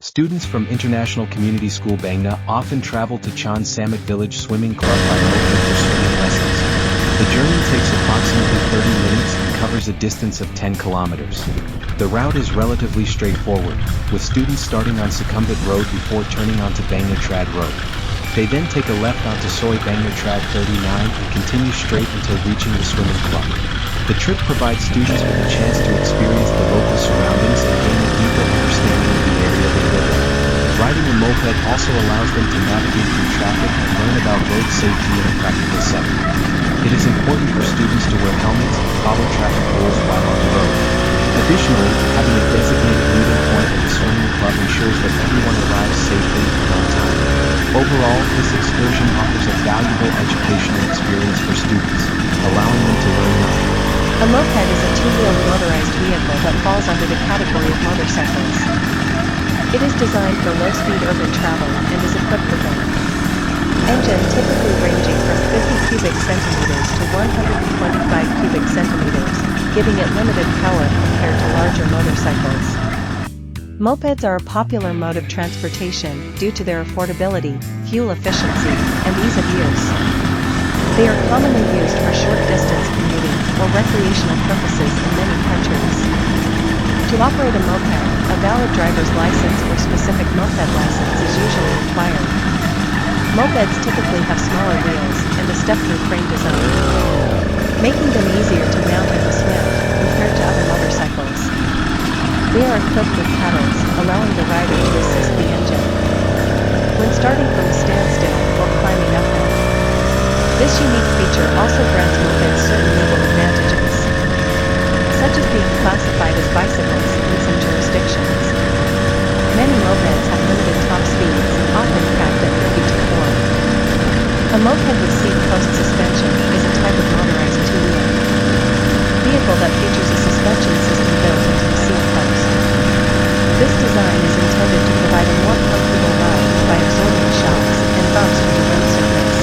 Students from International Community School Bangna often travel to Chan Samet Village Swimming Club by moped for swimming lessons. The journey takes approximately 30 minutes and covers a distance of 10 kilometers. The route is relatively straightforward, with students starting on Sukhumvit Road before turning onto Bangna Trad Road. They then take a left onto Soy Bangna Trad 39 and continue straight until reaching the swimming club. The trip provides students with a chance to experience the local surroundings and gain a deeper understanding of the area they live in. Riding a moped also allows them to navigate through traffic and learn about road safety in a practical setting. It is important for students to wear helmets and follow traffic rules while on the road. Additionally, having a designated meeting point at the swimming club ensures that everyone arrives safely and on time. Overall, this excursion offers a valuable educational experience for students, allowing them to learn nothing. A moped is a two-wheeled motorized vehicle that falls under the category of motorcycles. It is designed for low-speed urban travel and is equipped with an engine typically ranging from 50 cubic centimeters to 125 cubic centimeters, giving it limited power compared to larger motorcycles. Mopeds are a popular mode of transportation due to their affordability, fuel efficiency, and ease of use. They are commonly used for short-distance commuting or recreational purposes in many countries. To operate a moped, a valid driver's license or specific moped license is usually required. Mopeds typically have smaller wheels and a step-through frame design, making them easier to mount and dismount compared to other motorcycles. They are equipped with paddles, allowing the rider to assist the engine when starting from a standstill or climbing uphill. This unique feature also grants mopeds certain legal advantages, such as being classified as bicycles in some jurisdictions. Many mopeds have limited top speeds, often capped at 50 to 4. A moped with seat post suspension is a type of motorized two-wheel vehicle that features a suspension system built into the seat post. This design is intended to provide a more comfortable ride by absorbing shocks and bumps from the road surface.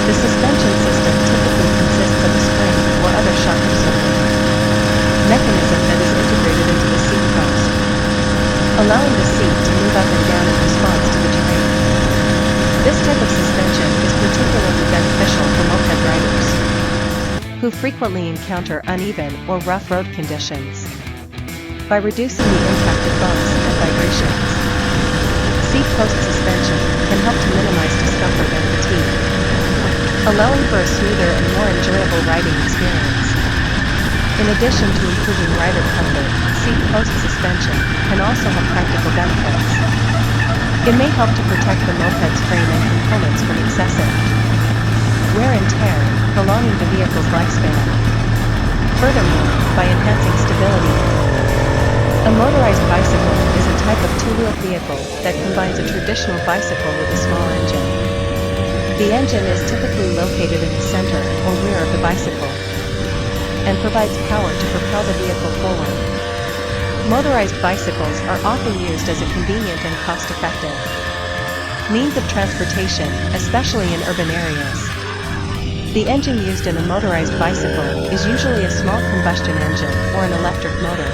The suspension system typically consists of a spring or other shock absorbing mechanism that is integrated into the seat post, allowing the seat to move up and down in response to the terrain. This type of suspension is particularly beneficial for moped riders who frequently encounter uneven or rough road conditions. By reducing the impact of bumps and vibrations, seat post suspension can help to minimize discomfort and fatigue, allowing for a smoother and more enjoyable riding experience. In addition to improving rider comfort, seat post suspension can also have practical benefits. It may help to protect the moped's frame and components from excessive wear and tear, prolonging the vehicle's lifespan. Furthermore, by enhancing stability, a motorized bicycle is a type of two-wheeled vehicle that combines a traditional bicycle with a small engine. The engine is typically located in the center or rear of the bicycle and provides power to propel the vehicle forward. Motorized bicycles are often used as a convenient and cost-effective means of transportation, especially in urban areas. The engine used in a motorized bicycle is usually a small combustion engine or an electric motor.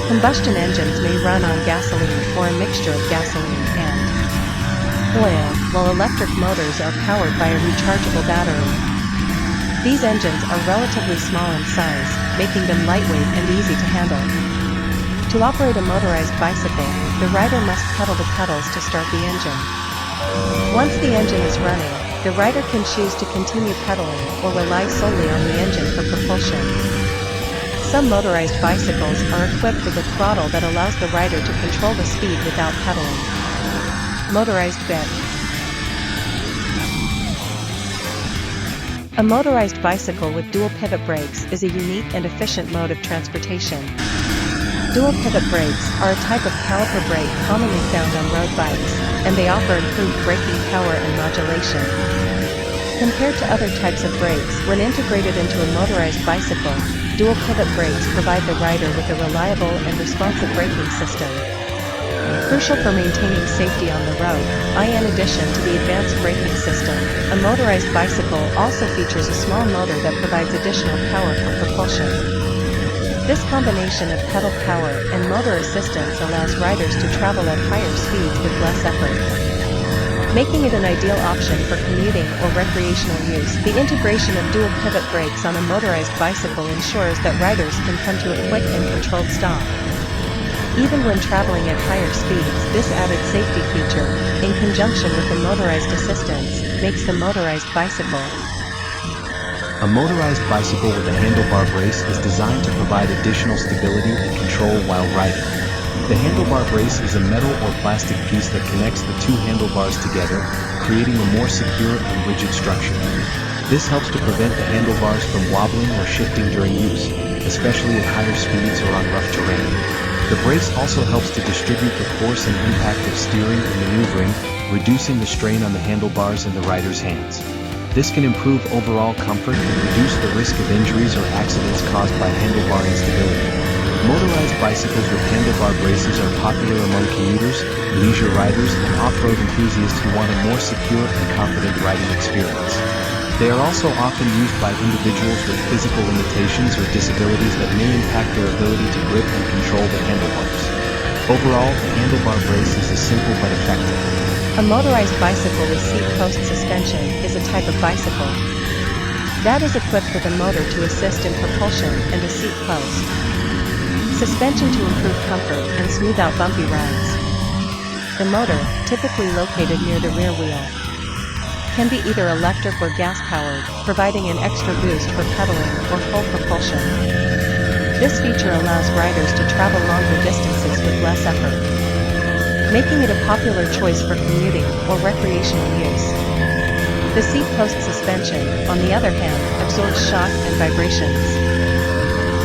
Combustion engines may run on gasoline or a mixture of gasoline and oil, while electric motors are powered by a rechargeable battery. These engines are relatively small in size, making them lightweight and easy to handle. To operate a motorized bicycle, the rider must pedal the pedals to start the engine. Once the engine is running, the rider can choose to continue pedaling or rely solely on the engine for propulsion. Some motorized bicycles are equipped with a throttle that allows the rider to control the speed without pedaling. Motorized Bic. A motorized bicycle with dual pivot brakes is a unique and efficient mode of transportation. Dual pivot brakes are a type of caliper brake commonly found on road bikes, and they offer improved braking power and modulation. Compared to other types of brakes, when integrated into a motorized bicycle, dual pivot brakes provide the rider with a reliable and responsive braking system, crucial for maintaining safety on the road. In addition to the advanced braking system, a motorized bicycle also features a small motor that provides additional power for propulsion. This combination of pedal power and motor assistance allows riders to travel at higher speeds with less effort, making it an ideal option for commuting or recreational use. The integration of dual pivot brakes on a motorized bicycle ensures that riders can come to a quick and controlled stop. Even when traveling at higher speeds, this added safety feature, in conjunction with the motorized assistance, makes the motorized bicycle. A motorized bicycle with a handlebar brace is designed to provide additional stability and control while riding. The handlebar brace is a metal or plastic piece that connects the two handlebars together, creating a more secure and rigid structure. This helps to prevent the handlebars from wobbling or shifting during use, especially at higher speeds or on rough terrain. The brace also helps to distribute the force and impact of steering and maneuvering, reducing the strain on the handlebars in the rider's hands. This can improve overall comfort and reduce the risk of injuries or accidents caused by handlebar instability. Motorized bicycles with handlebar braces are popular among commuters, leisure riders, and off-road enthusiasts who want a more secure and confident riding experience. They are also often used by individuals with physical limitations or disabilities that may impact their ability to grip and control the handlebars. Overall, the handlebar brace is a simple but effective. A motorized bicycle with seat post suspension is a type of bicycle that is equipped with a motor to assist in propulsion and a seat post. Suspension to improve comfort and smooth out bumpy rides. The motor, typically located near the rear wheel, can be either electric or gas-powered, providing an extra boost for pedaling or full propulsion. This feature allows riders to travel longer distances with less effort, making it a popular choice for commuting or recreational use. The seat post suspension, on the other hand, absorbs shock and vibrations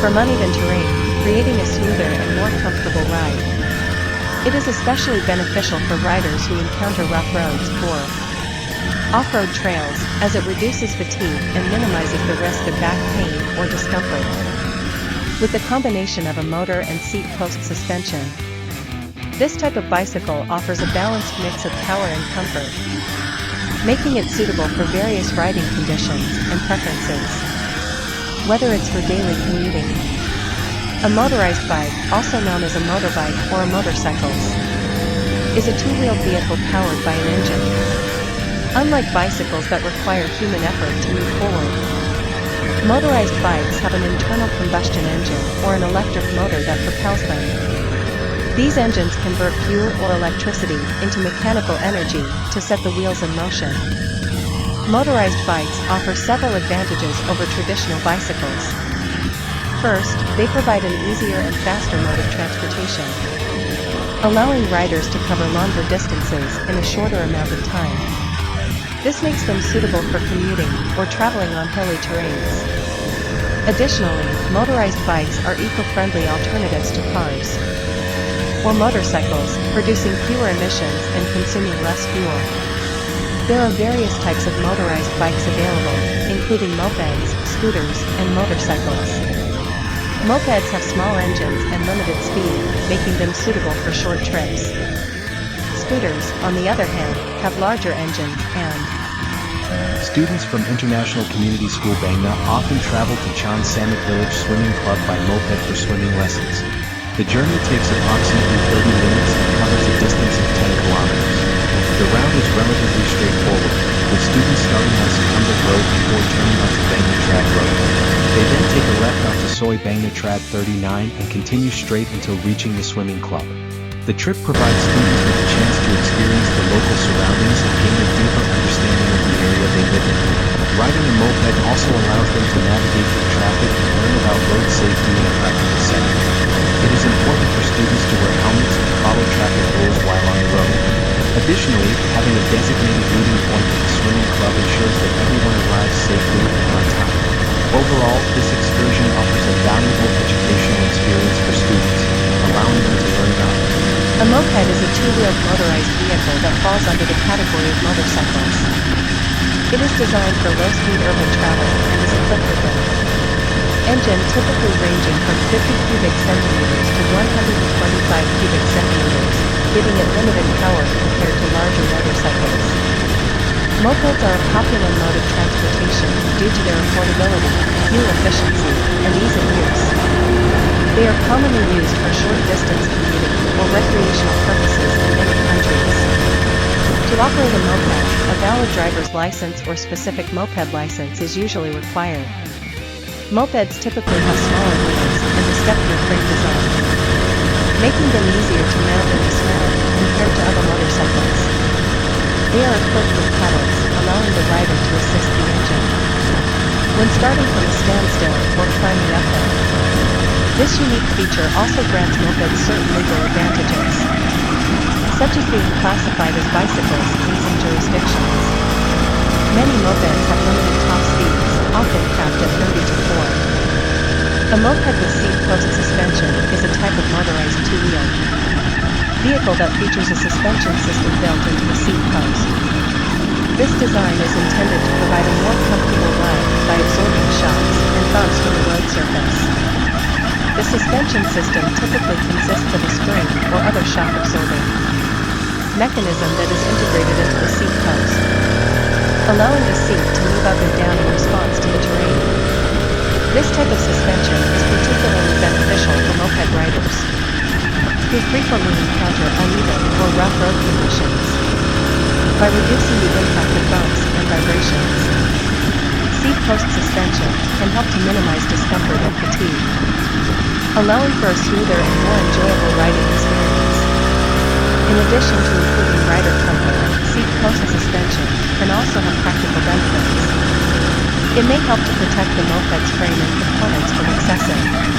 from uneven terrain, creating a smoother and more comfortable ride. It is especially beneficial for riders who encounter rough roads or off-road trails, as it reduces fatigue and minimizes the risk of back pain or discomfort. With the combination of a motor and seat post suspension, this type of bicycle offers a balanced mix of power and comfort, making it suitable for various riding conditions and preferences, whether it's for daily commuting. A motorized bike, also known as a motorbike or a motorcycle, is a two-wheeled vehicle powered by an engine. Unlike bicycles that require human effort to move forward, motorized bikes have an internal combustion engine or an electric motor that propels them. These engines convert fuel or electricity into mechanical energy to set the wheels in motion. Motorized bikes offer several advantages over traditional bicycles. First, they provide an easier and faster mode of transportation, allowing riders to cover longer distances in a shorter amount of time. This makes them suitable for commuting or traveling on hilly terrains. Additionally, motorized bikes are eco-friendly alternatives to cars or motorcycles, producing fewer emissions and consuming less fuel. There are various types of motorized bikes available, including mopeds, scooters, and motorcycles. Mopeds have small engines and limited speed, making them suitable for short trips. Scooters, on the other hand, have larger engines and Students from International Community School Bangna often travel to Chan Samet Village Swimming Club by moped for swimming lessons. The journey takes approximately 30 minutes and covers a distance of 10 kilometers. The route is relatively straightforward, with students starting on Seibertron Road before turning onto Bangna Trad Road. They then take a left onto Soy Bangna Trad 39 and continue straight until reaching the swimming club. The trip provides students with a chance to experience the local surroundings and gain a deeper understanding of the area they live in. Riding a moped also allows them to navigate through traffic and learn about road safety in a practical setting. It is important for students to wear helmets and follow traffic rules while on the road. Additionally, having a designated meeting point at the swimming club ensures that everyone arrives safely and on time. Overall, this excursion offers a valuable educational experience for students, allowing them to learn knowledge. A moped is a two-wheeled motorized vehicle that falls under the category of motorcycles. It is designed for low-speed urban travel and is equipped with an engine typically ranging from 50 cubic centimeters to 125 cubic centimeters, giving it limited power compared to larger motorcycles. Mopeds are a popular mode of transportation due to their affordability, fuel efficiency, and ease of use. They are commonly used for short-distance commuting or recreational purposes in many countries. To operate a moped, a valid driver's license or specific moped license is usually required. Mopeds typically have smaller wheels and a steppier frame design, making them easier to mount and dismount compared to other motorcycles. They are equipped with pedals, allowing the rider to assist the engine when starting from a standstill or climbing uphill. This unique feature also grants mopeds certain legal advantages, such as being classified as bicycles in some jurisdictions. Many mopeds have limited top speeds, often capped at 30 to 4. A moped with seat-post suspension is a type of motorized two-wheel vehicle that features a suspension system built into the seat post. This design is intended to provide a more comfortable ride by absorbing shocks and bumps from the road surface. The suspension system typically consists of a spring or other shock-absorbing mechanism that is integrated into the seat post, allowing the seat to move up and down in response to the terrain. This type of suspension is particularly beneficial for moped riders who frequently encounter uneven or rough road conditions by reducing the impact of bumps and vibrations. Seat post suspension can help to minimize discomfort and fatigue, allowing for a smoother and more enjoyable riding experience. In addition to improving rider comfort, seat post suspension can also have practical benefits. It may help to protect the moped's frame and components from excessive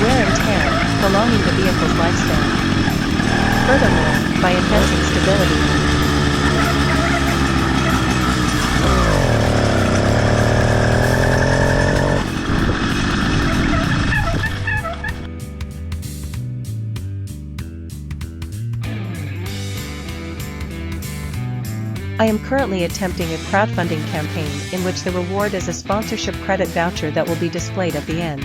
wear and tear, prolonging the vehicle's lifespan. Furthermore, by enhancing stability, I am currently attempting a crowdfunding campaign in which the reward is a sponsorship credit voucher that will be displayed at the end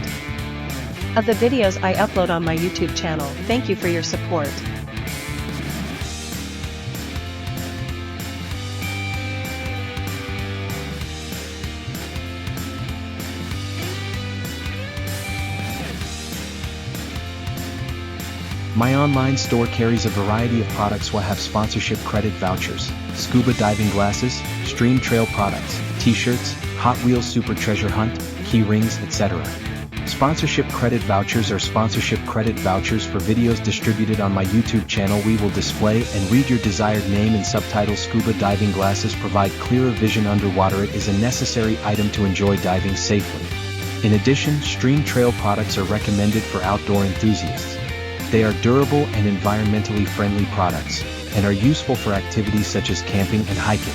of the videos I upload on my YouTube channel. Thank you for your support. My online store carries a variety of products will have sponsorship credit vouchers, scuba diving glasses, stream trail products, t-shirts, Hot Wheels Super Treasure Hunt, key rings, etc. Sponsorship credit vouchers are sponsorship credit vouchers for videos distributed on my YouTube channel. We will display and read your desired name and subtitle. Scuba diving glasses provide clearer vision underwater. It is a necessary item to enjoy diving safely. In addition, stream trail products are recommended for outdoor enthusiasts. They are durable and environmentally friendly products, and are useful for activities such as camping and hiking.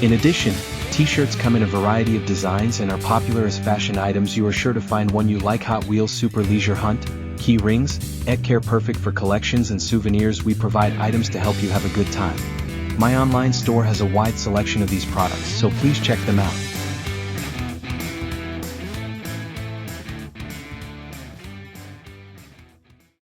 In addition, t-shirts come in a variety of designs and are popular as fashion items. You are sure to find one you like. Hot Wheels Super Leisure Hunt, key rings, care perfect for collections and souvenirs. We provide items to help you have a good time. My online store has a wide selection of these products, so please check them out.